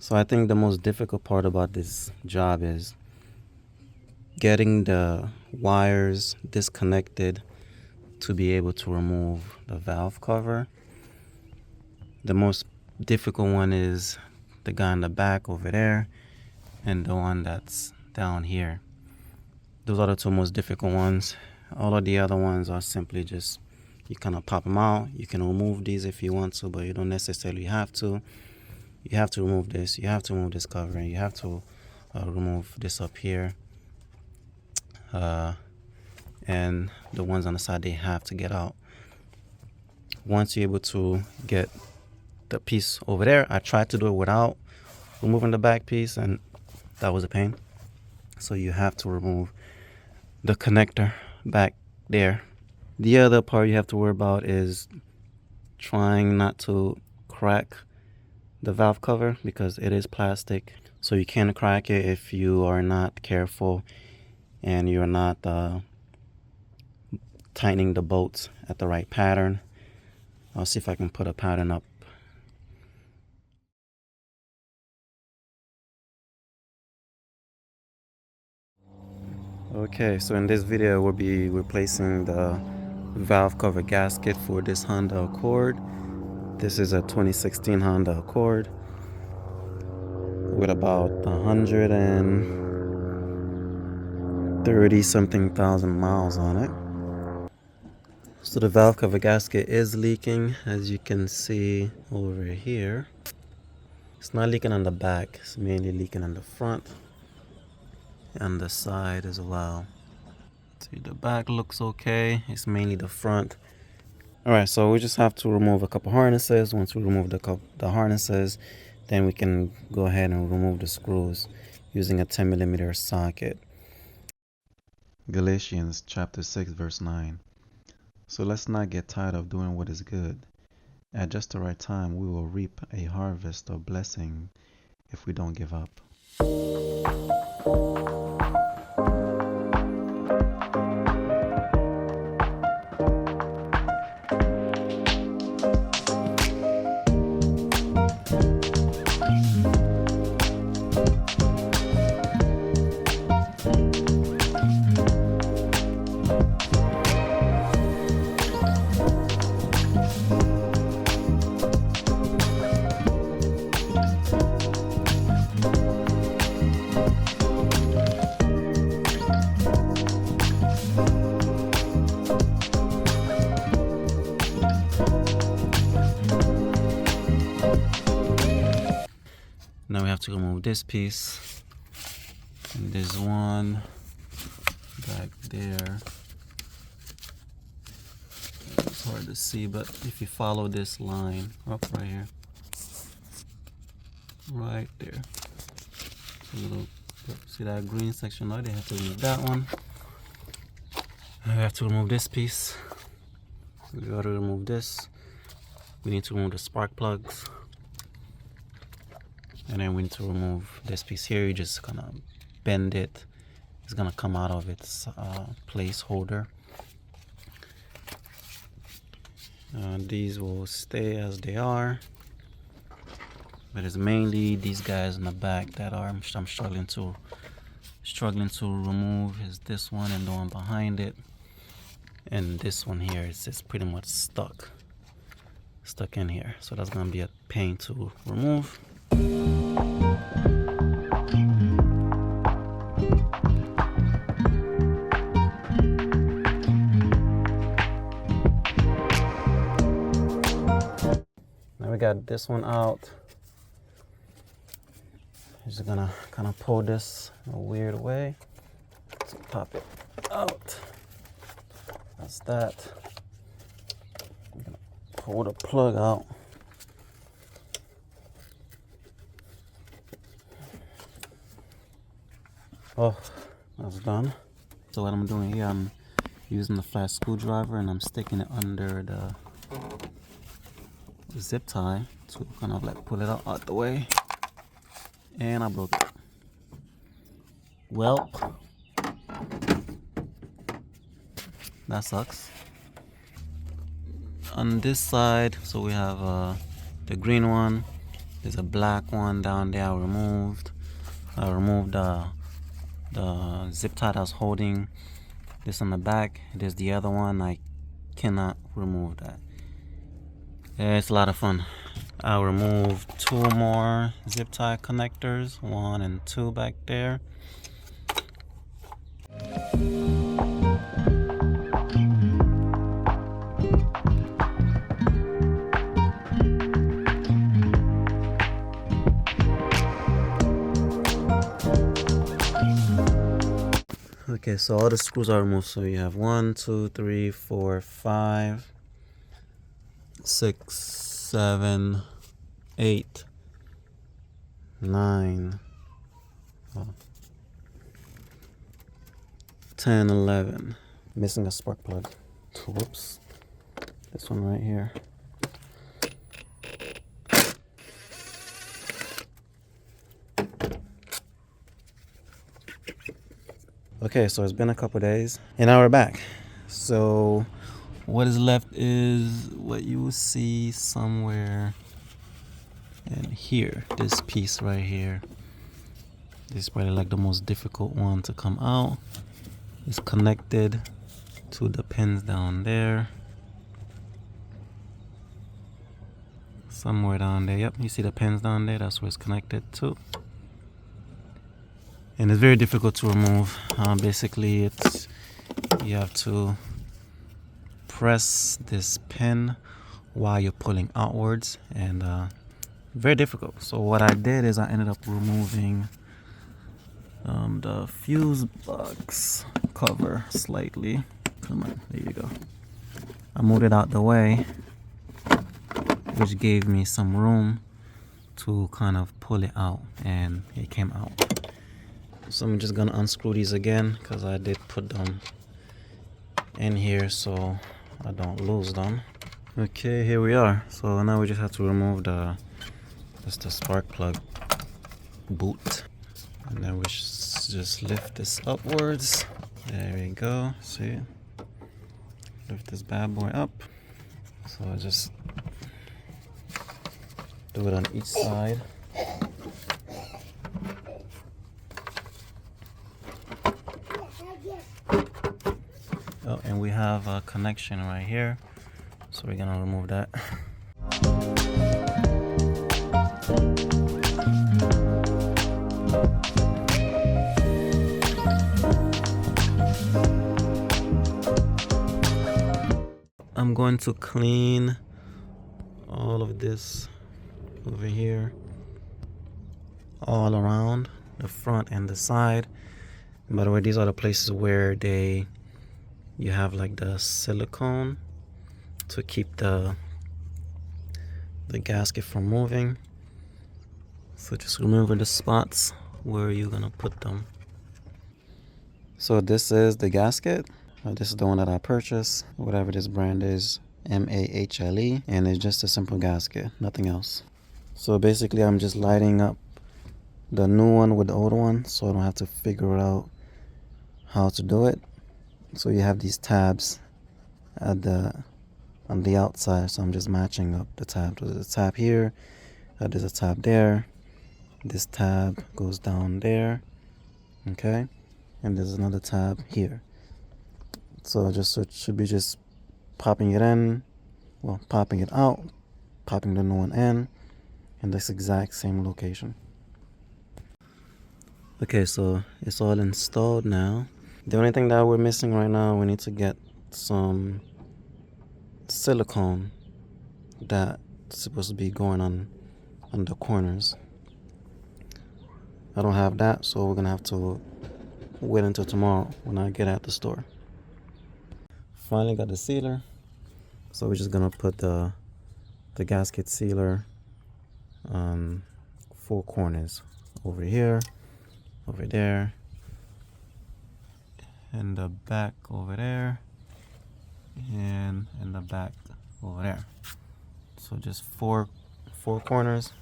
So I think the most difficult part about this job is getting the wires disconnected to be able to remove the valve cover. The most difficult one is the guy in the back over there and the one that's down here. Those are the two most difficult ones. All of the other ones are simply just, you kind of pop them out. You can remove these if you want to, but you don't necessarily have to. You have to remove this, you have to remove this covering, you have to remove this up here, and the ones on the side, they have to get out. Once you're able to get the piece over there, I tried to do it without removing the back piece, and that was a pain. So you have to remove the connector back there. The other part you have to worry about is trying not to crack the valve cover, because it is plastic, so you can crack it if you are not careful and you're not tightening the bolts at the right pattern. I'll see if I can put a pattern up. Okay, so in this video we'll be replacing the valve cover gasket for this Honda Accord. This is a 2016 Honda Accord with about 130 something thousand miles on it. So the valve cover gasket is leaking, as you can see over here. It's not leaking on the back, it's mainly leaking on the front and the side as well. See, the back looks okay, it's mainly the front. Alright, so we just have to remove a couple harnesses. Once we remove the harnesses, then we can go ahead and remove the screws using a 10mm socket. Galatians chapter 6 verse 9. So let's not get tired of doing what is good. At just the right time, we will reap a harvest of blessing if we don't give up. Now we have to remove this piece, and there's one back there. It's hard to see, but if you follow this line up right here, right there, see that green section right there, have to remove that one. I have to remove this piece. We gotta remove this. We need to remove the spark plugs. And then we need to remove this piece here. You're just gonna bend it. It's gonna come out of its placeholder. These will stay as they are, but it's mainly these guys in the back that I'm struggling to remove. Is this one and the one behind it, and this one here is just pretty much stuck in here. So that's gonna be a pain to remove. Now we got this one out. Just gonna kind of pull this in a weird way. So pop it out. That's that. I'm gonna pull the plug out. Oh, that's done. So what I'm doing here, I'm using the flat screwdriver and I'm sticking it under the zip tie to kind of like pull it out the way. And I broke it. Well, that sucks. On this side, so we have the green one There's a black one down there I removed. I removed the zip tie that's holding this on the back. There's the other one. I cannot remove that. Yeah, it's a lot of fun. I removed 2 more zip tie connectors, 1 and 2 back there. Okay, so all the screws are removed. So you have 1, 2, 3, 4, 5, 6, 7, 8, 9, 10, 11. Missing a spark plug. Whoops. This one right here. Okay, so it's been a couple days and now we're back. So what is left is what you will see somewhere in here. This piece right here. This is probably like the most difficult one to come out. It's connected to the pins down there. Somewhere down there. Yep, you see the pins down there? That's where it's connected to. And it's very difficult to remove. Basically, you have to press this pin while you're pulling outwards, and very difficult. So what I did is I ended up removing the fuse box cover slightly. Come on, there you go. I moved it out the way, which gave me some room to kind of pull it out, and it came out. So I'm just gonna unscrew these again because I did put them in here so I don't lose them. Okay, here we are. So now we just have to remove the spark plug boot, and then we just lift this upwards. There we go. See, lift this bad boy up. So I just do it on each side. Oh, and we have a connection right here, so we're gonna remove that. I'm going to clean all of this over here, all around the front and the side. And by the way, these are the places where you have like the silicone to keep the gasket from moving. So just remember the spots where you're gonna put them. So this is the gasket. This is the one that I purchased, whatever this brand is, MAHLE, and it's just a simple gasket, nothing else. So basically I'm just lighting up the new one with the old one so I don't have to figure out how to do it. So you have these tabs on the outside, so I'm just matching up the tabs. There's a tab here, there's a tab there, this tab goes down there, okay, and there's another tab here. So it should be just popping it in, well, popping it out, popping the new one in this exact same location. Okay, so it's all installed now. The only thing that we're missing right now, we need to get some silicone that's supposed to be going on the corners. I don't have that, so we're gonna have to wait until tomorrow when I get at the store. Finally got the sealer, so we're just gonna put the gasket sealer on 4 corners, over here, over there, and the back over there, and in the back over there. So just four corners.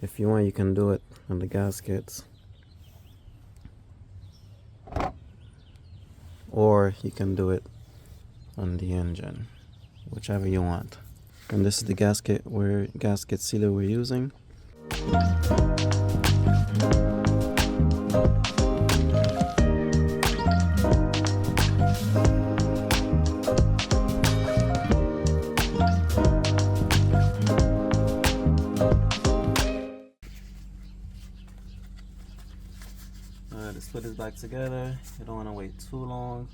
If you want, you can do it on the gaskets, or you can do it on the engine, whichever you want. And this is the gasket sealer we're using. Let's put this back together. You don't want to wait too long.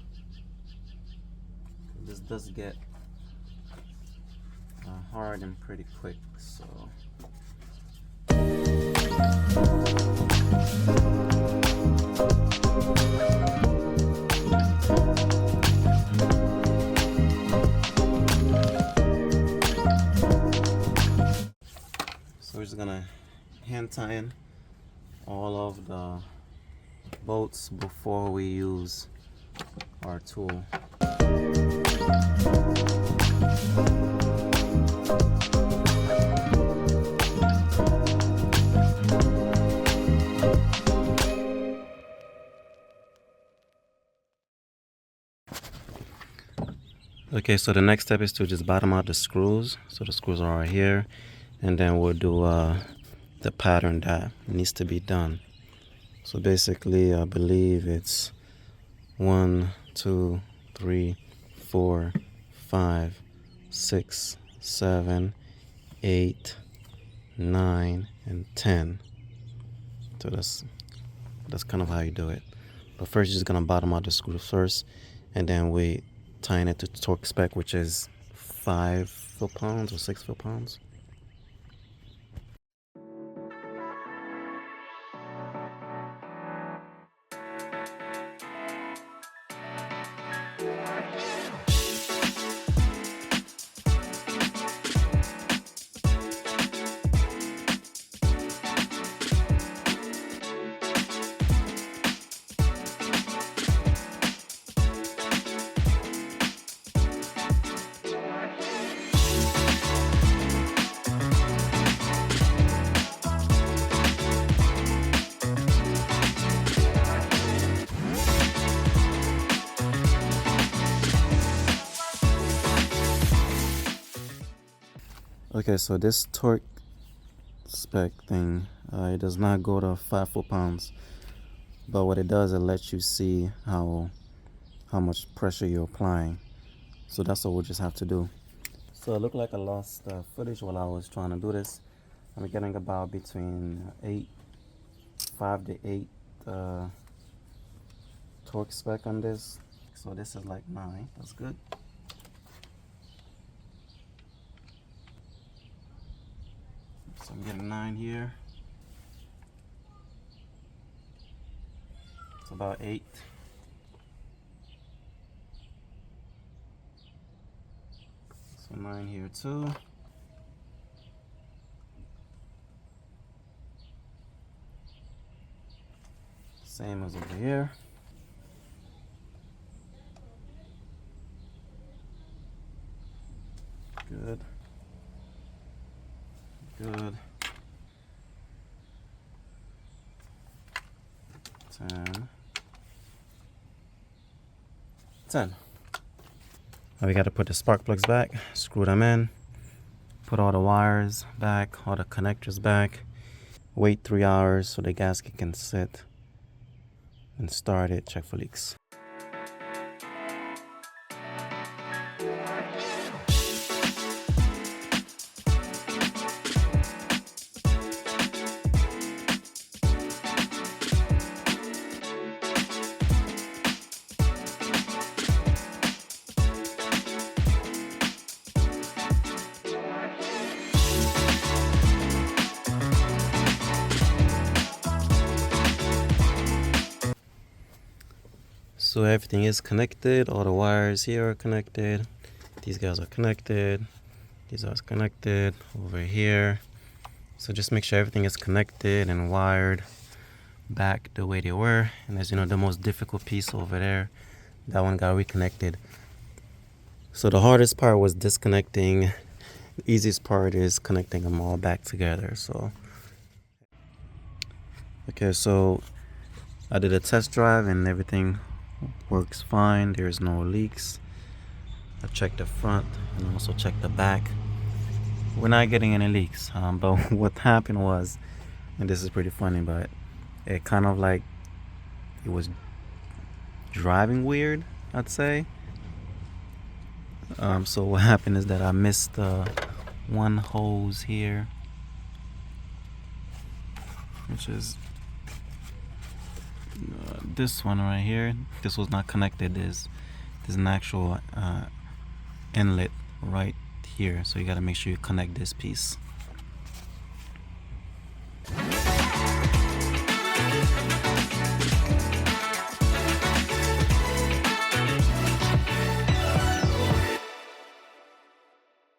This does get hard and pretty quick, so we're just gonna hand tie in all of the bolts before we use our tool. Okay, so the next step is to just bottom out the screws. So the screws are right here, and then we'll do the pattern that needs to be done. So basically, I believe it's 1, 2, 3, 4, 5, 6, 7, 8, 9, and 10. So that's kind of how you do it. But first, you're just gonna bottom out the screws first, and then we tying it to torque spec, which is 5 foot-pounds or 6 foot-pounds. Okay, so this torque spec thing, it does not go to 5 foot-pounds, but what it does, it lets you see how much pressure you're applying. So that's what we'll just have to do. So it looked like I lost footage while I was trying to do this. I'm getting about between 5 to 8 torque spec on this. So this is like 9. That's good. So I'm getting 9 here. It's about 8. So 9 here too. Same as over here. Good. Good. 10. 10. Now we got to put the spark plugs back, screw them in, put all the wires back, all the connectors back, wait 3 hours so the gasket can sit, and start it, check for leaks. So everything is connected, all the wires here are connected, these guys are connected, these are connected over here. So just make sure everything is connected and wired back the way they were. And as you know, the most difficult piece over there, that one got reconnected. So the hardest part was disconnecting. The easiest part is connecting them all back together. So okay, so I did a test drive and everything works fine. There's no leaks. I checked the front and also checked the back. we're not getting any leaks. But what happened was, and this is pretty funny, but it kind of like it was driving weird, I'd say. So what happened is that I missed one hose here, which is this one right here. This was not connected. There's an actual inlet right here, so you got to make sure you connect this piece.